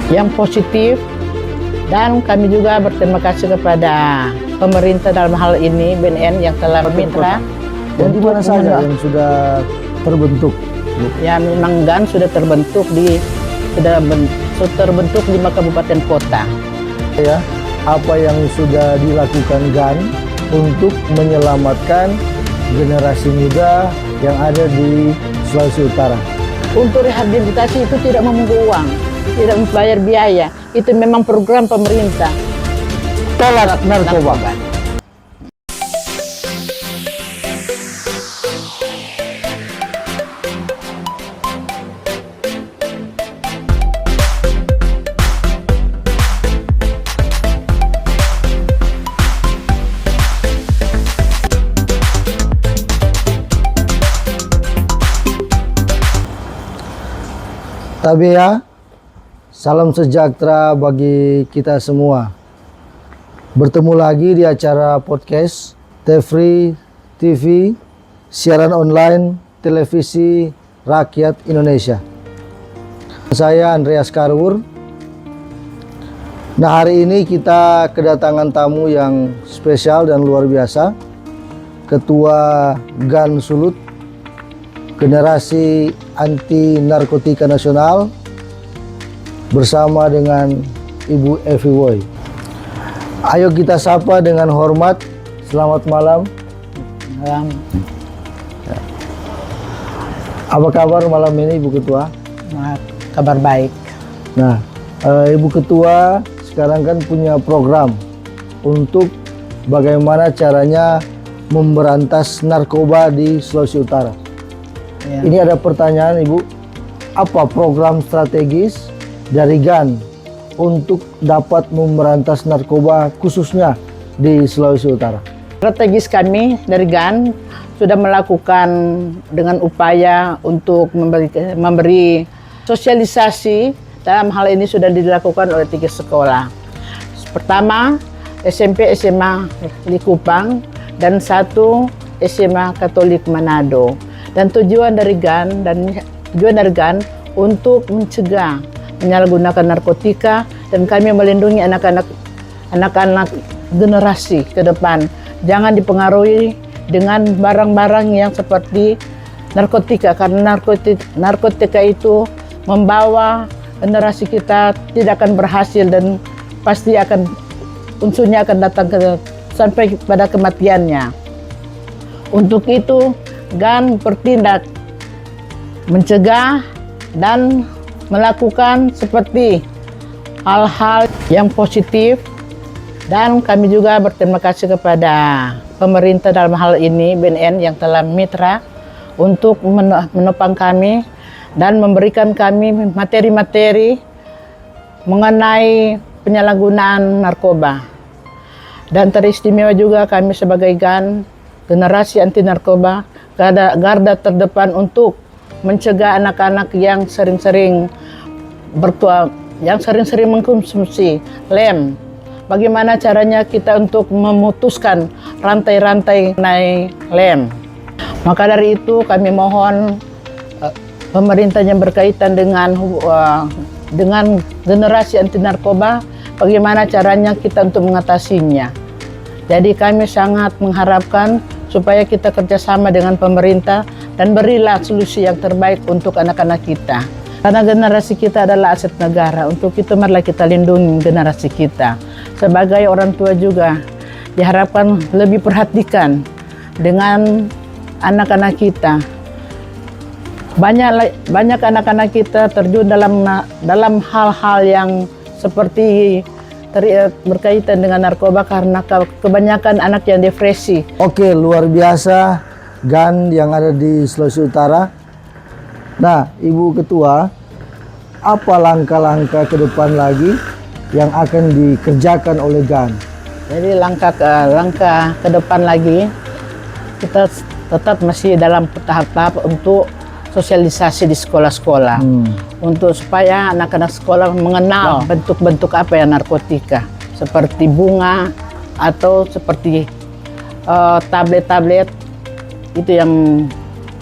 yang positif, dan kami juga berterima kasih kepada pemerintah dalam hal ini BNN yang telah bermitra. Dan di mana saja yang sudah terbentuk? Ya, memang GAN sudah terbentuk di 5 kabupaten kota. Ya, apa yang sudah dilakukan GAN untuk menyelamatkan generasi muda yang ada di Sulawesi Utara? Untuk rehabilitasi itu tidak memungut uang, tidak membayar biaya. Itu memang program pemerintah. Tolak narkoba. Tabea, salam sejahtera bagi kita semua. Bertemu lagi di acara podcast Tefri TV, siaran online televisi rakyat Indonesia. Saya Andreas Karwur. Nah, hari ini kita kedatangan tamu yang spesial dan luar biasa. Ketua GAN Sulut, Generasi Anti Narkotika Nasional, bersama dengan Ibu Evi Woy. Ayo kita sapa dengan hormat. Selamat malam. Apa kabar malam ini, Ibu Ketua? Kabar baik. Nah, Ibu Ketua sekarang kan punya program untuk bagaimana caranya memberantas narkoba di Sulawesi Utara. Ya. Ini ada pertanyaan, Ibu. Apa program strategis dari GAN untuk dapat memberantas narkoba khususnya di Sulawesi Utara? Strategis kami dari GAN sudah melakukan dengan upaya untuk memberi sosialisasi. Dalam hal ini sudah dilakukan oleh 3 sekolah. Pertama, SMP SMA Likupang, dan 1 SMA Katolik Manado. Dan tujuan dari GAN untuk mencegah menyalahgunakan narkotika, dan kami melindungi anak-anak generasi ke depan. Jangan dipengaruhi dengan barang-barang yang seperti narkotika, karena narkotika itu membawa generasi kita tidak akan berhasil dan pasti akan unsurnya akan datang sampai pada kematiannya. Untuk itu GAN bertindak mencegah dan melakukan seperti hal-hal yang positif, dan kami juga berterima kasih kepada pemerintah dalam hal ini BNN yang telah mitra untuk menopang kami dan memberikan kami materi-materi mengenai penyalahgunaan narkoba. Dan teristimewa juga kami sebagai GAN, Generasi Anti Narkoba, garda terdepan untuk mencegah anak-anak yang sering-sering mengkonsumsi lem. Bagaimana caranya kita untuk memutuskan rantai-rantai naik lem? Maka dari itu kami mohon pemerintah yang berkaitan dengan generasi anti narkoba, bagaimana caranya kita untuk mengatasinya. Jadi kami sangat mengharapkan supaya kita kerjasama dengan pemerintah dan berilah solusi yang terbaik untuk anak-anak kita. Karena generasi kita adalah aset negara, untuk itu marilah kita lindungi generasi kita. Sebagai orang tua juga diharapkan lebih perhatikan dengan anak-anak kita. Banyak anak-anak kita terjun dalam hal-hal yang seperti berkaitan dengan narkoba karena kebanyakan anak yang depresi. Oke, luar biasa GAN yang ada di Sulawesi Utara. Nah, Ibu Ketua, apa langkah-langkah ke depan lagi yang akan dikerjakan oleh GAN? Jadi langkah ke depan lagi, kita tetap masih dalam tahap-tahap untuk sosialisasi di sekolah-sekolah, untuk supaya anak-anak sekolah mengenal bentuk-bentuk apa ya narkotika, seperti bunga atau seperti tablet-tablet itu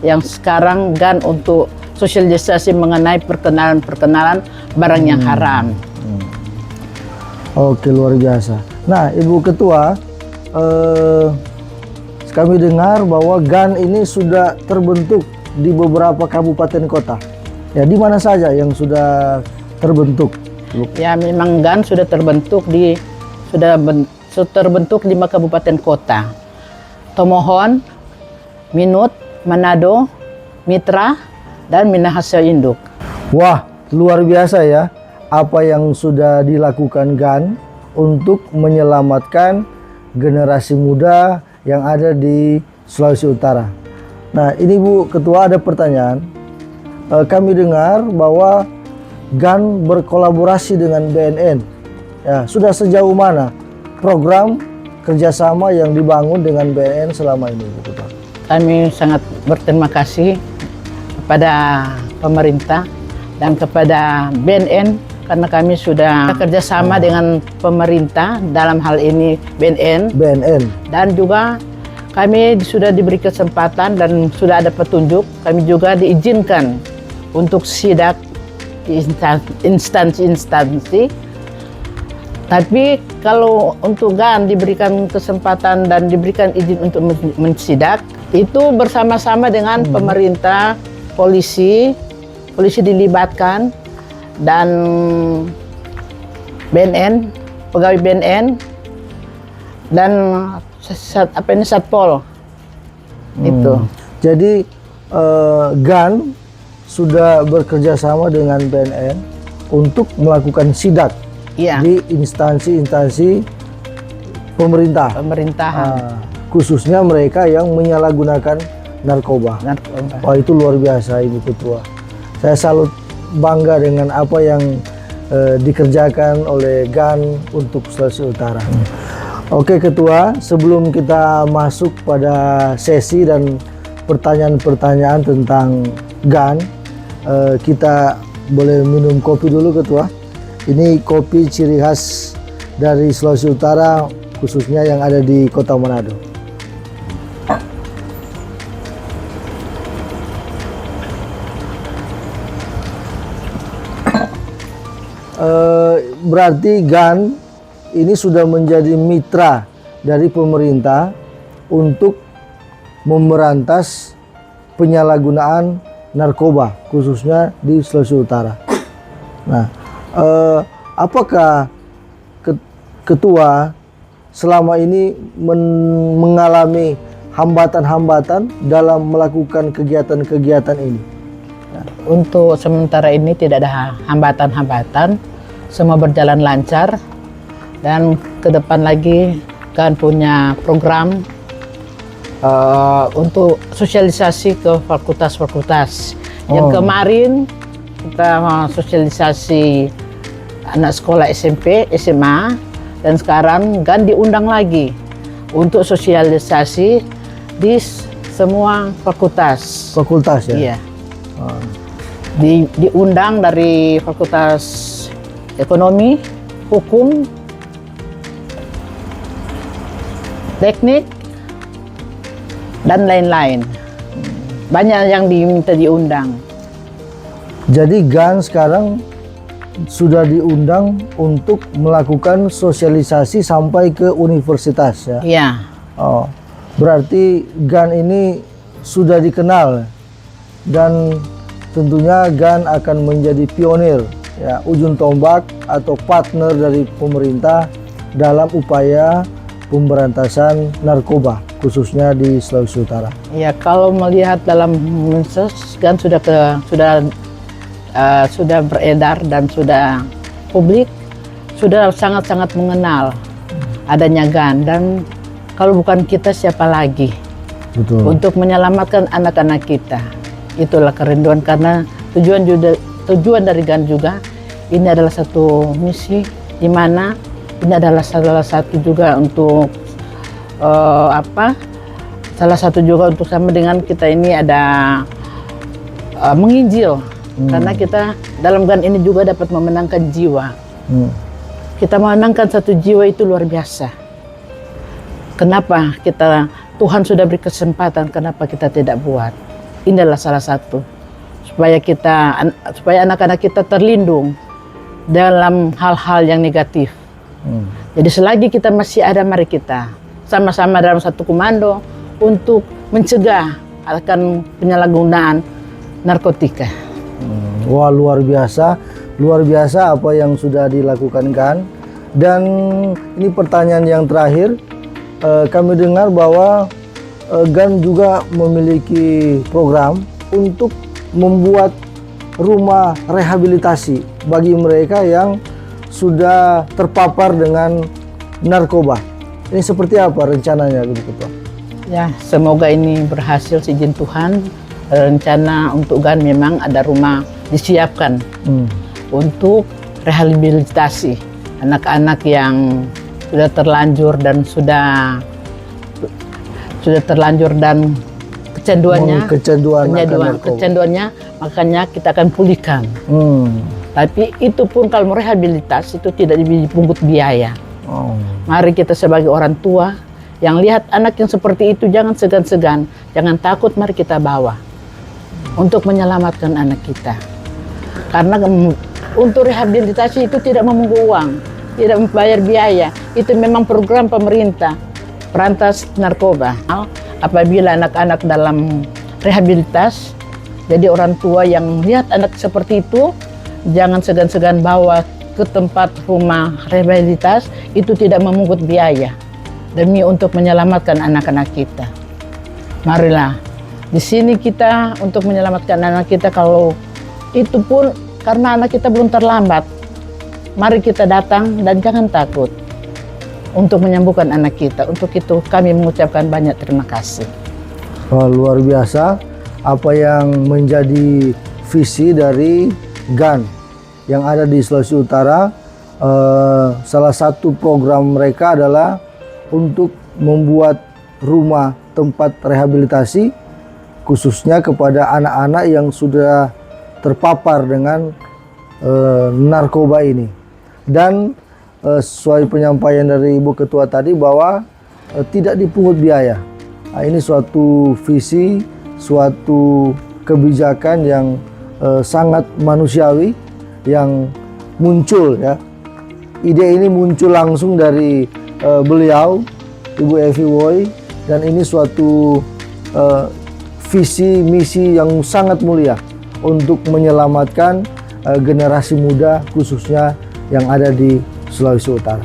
yang sekarang GAN untuk sosialisasi mengenai perkenalan barang yang haram. Oke, luar biasa. Nah, Ibu Ketua, kami dengar bahwa GAN ini sudah terbentuk di beberapa kabupaten kota. Ya, di mana saja yang sudah terbentuk? Ya, memang GAN sudah terbentuk sudah terbentuk 5 kabupaten kota. Tomohon, Minut, Manado, Mitra, dan Minahasa Induk. Wah, luar biasa ya apa yang sudah dilakukan GAN untuk menyelamatkan generasi muda yang ada di Sulawesi Utara. Nah, ini Bu Ketua, ada pertanyaan. Kami dengar bahwa GAN berkolaborasi dengan BNN. Ya, sudah sejauh mana program kerjasama yang dibangun dengan BNN selama ini, Bu Ketua? Kami sangat berterima kasih kepada pemerintah dan kepada BNN karena kami sudah kerjasama dengan pemerintah dalam hal ini BNN, dan juga kami sudah diberi kesempatan dan sudah ada petunjuk. Kami juga diizinkan untuk sidak di instansi-instansi. Tapi kalau untuk GAN diberikan kesempatan dan diberikan izin untuk mensidak, itu bersama-sama dengan pemerintah, polisi dilibatkan, dan BNN, pegawai BNN, dan Satpol. Itu. Jadi GAN sudah bekerja sama dengan BNN untuk melakukan sidak di instansi-instansi pemerintahan. Khususnya mereka yang menyalahgunakan narkoba. Wah, itu luar biasa, Ibu Ketua. Saya salut, bangga dengan apa yang dikerjakan oleh GAN untuk Sulawesi Utara. Oke Ketua, sebelum kita masuk pada sesi dan pertanyaan-pertanyaan tentang GAN, kita boleh minum kopi dulu Ketua. Ini kopi ciri khas dari Sulawesi Utara, khususnya yang ada di Kota Manado. Berarti GAN ini sudah menjadi mitra dari pemerintah untuk memberantas penyalahgunaan narkoba, khususnya di Sulawesi Utara. Nah, apakah Ketua selama ini mengalami hambatan-hambatan dalam melakukan kegiatan-kegiatan ini? Untuk sementara ini tidak ada hambatan-hambatan, semua berjalan lancar, dan ke depan lagi kan punya program untuk sosialisasi ke fakultas-fakultas. Yang kemarin kita sosialisasi anak sekolah SMP, SMA, dan sekarang GAN diundang lagi untuk sosialisasi di semua fakultas. Fakultas ya? Iya. Diundang dari Fakultas Ekonomi, Hukum, Teknik, dan lain-lain. Banyak yang diminta diundang. Jadi GAN sekarang sudah diundang untuk melakukan sosialisasi sampai ke universitas ya? Iya. Oh, berarti GAN ini sudah dikenal dan tentunya GAN akan menjadi pionir, ya, ujung tombak atau partner dari pemerintah dalam upaya pemberantasan narkoba, khususnya di Sulawesi Utara. Ya, kalau melihat dalam medsos, GAN sudah beredar dan sudah publik, sudah sangat-sangat mengenal adanya GAN, dan kalau bukan kita siapa lagi? Betul. Untuk menyelamatkan anak-anak kita. Itulah kerinduan, karena tujuan dari GAN juga ini adalah satu misi, di mana ini adalah salah satu juga untuk salah satu juga untuk sama dengan kita ini ada menginjil, karena kita dalam GAN ini juga dapat memenangkan jiwa. Kita memenangkan satu jiwa itu luar biasa. Kenapa Tuhan sudah beri kesempatan, kenapa kita tidak buat? Inilah salah satu supaya anak-anak kita terlindung dalam hal-hal yang negatif. Jadi selagi kita masih ada, mari kita sama-sama dalam satu komando untuk mencegah akan penyalahgunaan narkotika. Wah, luar biasa apa yang sudah dilakukan Gan. Dan ini pertanyaan yang terakhir, kami dengar bahwa Gan juga memiliki program untuk membuat rumah rehabilitasi bagi mereka yang sudah terpapar dengan narkoba. Ini seperti apa rencananya, Ibu Ketua? Ya, semoga ini berhasil seizin Tuhan. Rencana untuk Gan memang ada rumah disiapkan untuk rehabilitasi anak-anak yang sudah terlanjur dan sudah terlanjur dan kecanduannya, makanya kita akan pulihkan. Tapi itu pun kalau merehabilitasi itu tidak dipungut biaya. Mari kita sebagai orang tua yang lihat anak yang seperti itu, jangan segan-segan, jangan takut, mari kita bawa untuk menyelamatkan anak kita. Karena untuk rehabilitasi itu tidak memungut uang, tidak membayar biaya. Itu memang program pemerintah Berantas Narkoba. Apabila anak-anak dalam rehabilitas, jadi orang tua yang lihat anak seperti itu, jangan segan-segan bawa ke tempat rumah rehabilitas, itu tidak memungut biaya demi untuk menyelamatkan anak-anak kita. Marilah di sini kita untuk menyelamatkan anak kita. Kalau itu pun karena anak kita belum terlambat, mari kita datang dan jangan takut untuk menyembuhkan anak kita. Untuk itu kami mengucapkan banyak terima kasih. Oh, luar biasa apa yang menjadi visi dari GAN yang ada di Sulawesi Utara. Salah satu program mereka adalah untuk membuat rumah tempat rehabilitasi khususnya kepada anak-anak yang sudah terpapar dengan narkoba ini. Dan sesuai penyampaian dari Ibu Ketua tadi bahwa tidak dipungut biaya. Nah, ini suatu visi, suatu kebijakan yang sangat manusiawi yang muncul ya. Ide ini muncul langsung dari beliau, Ibu Evi Woy, dan ini suatu visi misi yang sangat mulia untuk menyelamatkan generasi muda khususnya yang ada di Sulawesi Utara.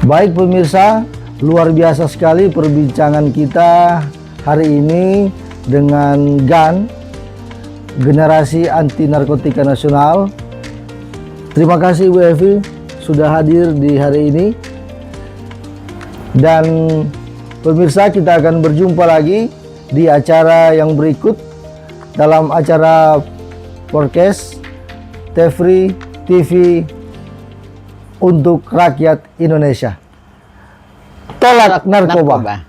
Baik pemirsa, luar biasa sekali perbincangan kita hari ini dengan GAN, Generasi Anti Narkotika Nasional. Terima kasih Ibu Evi sudah hadir di hari ini. Dan pemirsa, kita akan berjumpa lagi di acara yang berikut dalam acara podcast Tefri TV untuk rakyat Indonesia. Tolak narkoba.